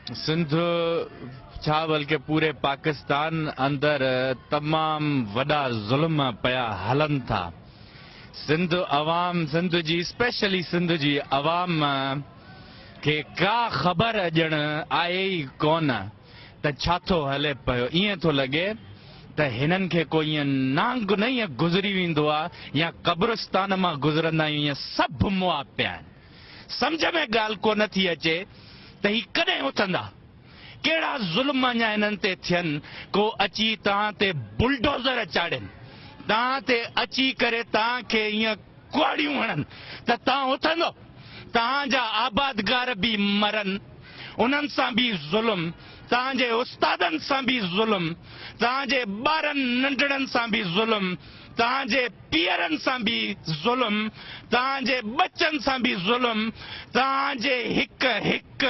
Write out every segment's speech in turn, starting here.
सिंध छा बल्कि पूरे पाकिस्तान अंदर तमाम वॾा ज़ुल्म पिया हलन था। सिंध अवाम, सिंध जी स्पेशली सिंध जी अवाम के का ख़बर ॼण आहे ई कोन त छा थो हले पियो। ईअं थो लॻे त हिननि खे कोई ईअं नांग न ईअं गुज़री वेंदो आहे या क़ब्रिस्तान मां गुज़रंदा आहियूं, ईअं सभु मुआ पिया आहिनि। सम्झ में ॻाल्हि कोन थी अचे त ही कॾहिं उथंदा, कहिड़ा ज़ुल्म अञा हिननि ते थियनि, को अची तव्हां ते बुलडोज़र चाढ़नि, तव्हां ते अची करे तव्हांखे ईअं कुआड़ियूं हणनि त तव्हां उथंदो। तव्हांजा आबादगार बि मरनि, उन्हनि सां बि ज़ुल्म, तव्हांजे उस्तादनि सां बि ज़ुल्म, तव्हांजे ॿारनि नंढड़नि सां बि ज़ुल्म, तव्हांजे पीअरनि सां बि ज़ुल्म, तव्हांजे बचनि सां बि ज़ुल्म, तव्हांजे हिक हिक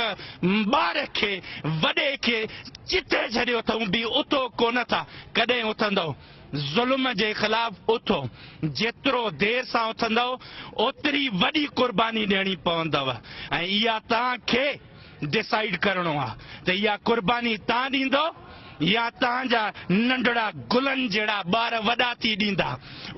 ॿार खे वॾे खे चिथे छॾियो अथऊं बि उथो कोन था। कॾहिं उथंदव? ज़ुल्म जे ख़िलाफ़ उथो। जेतिरो देर सां उथंदव ओतिरी वॾी कुर्बानी ॾियणी पवंदव ऐं इहा तव्हांखे डिसाइड करणो आहे त इहा कुर्बानी तव्हां ॾींदो या तव्हांजा नंढड़ा गुलनि जहिड़ा ॿार वॾा थी ॾींदा।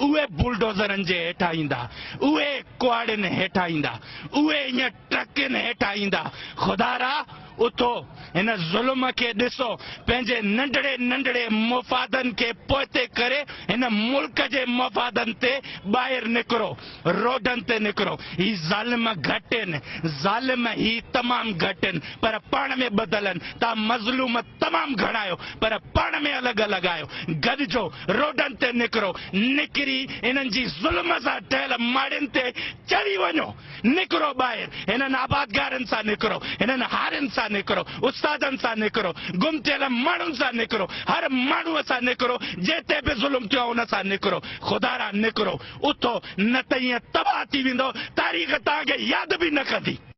उहे बुलडोज़रनि जे हेठां ईंदा, उहे कुआड़ियुनि हेठां ईंदा, उहे ईअं ट्रकनि हेठां ईंदा। ख़ुदारा उथो, हिन ज़ुल्म खे ॾिसो, पंहिंजे नंढड़े नंढड़े मुफ़ादनि खे पोइते करे हिन मुल्क जे मुफ़ादनि ते ॿाहिरि निकिरो, रोडनि ते निकिरो। ही ज़ालिम घटि आहिनि, ज़ालिम ही तमामु घटि आहिनि, पर पाण में ॿधल आहिनि। तव्हां मज़लूम तमामु घणा आहियो, पर पाण में अलॻि अलॻि आहियो। गॾिजो, रोडनि ते निकिरो, निकिरी हिननि जी ज़ुल्म सां ठहियल माड़ियुनि ते चढ़ी वञो। निकिरो ॿाहिरि, हिननि आबादगारनि सां निकिरो, हिननि हारियुनि सां निकिरो, उस्तादनि सां निकिरो, गुम थियल माण्हुनि सां निकिरो, हर माण्हूअ सां निकिरो, जिते बि ज़ुल्म थियो हुन सां निकिरो। ख़ुदारा निकिरो, उथो, न त ईअं तबाह थी वेंदो, तारीख़ तव्हांखे यादि बि न कंदी।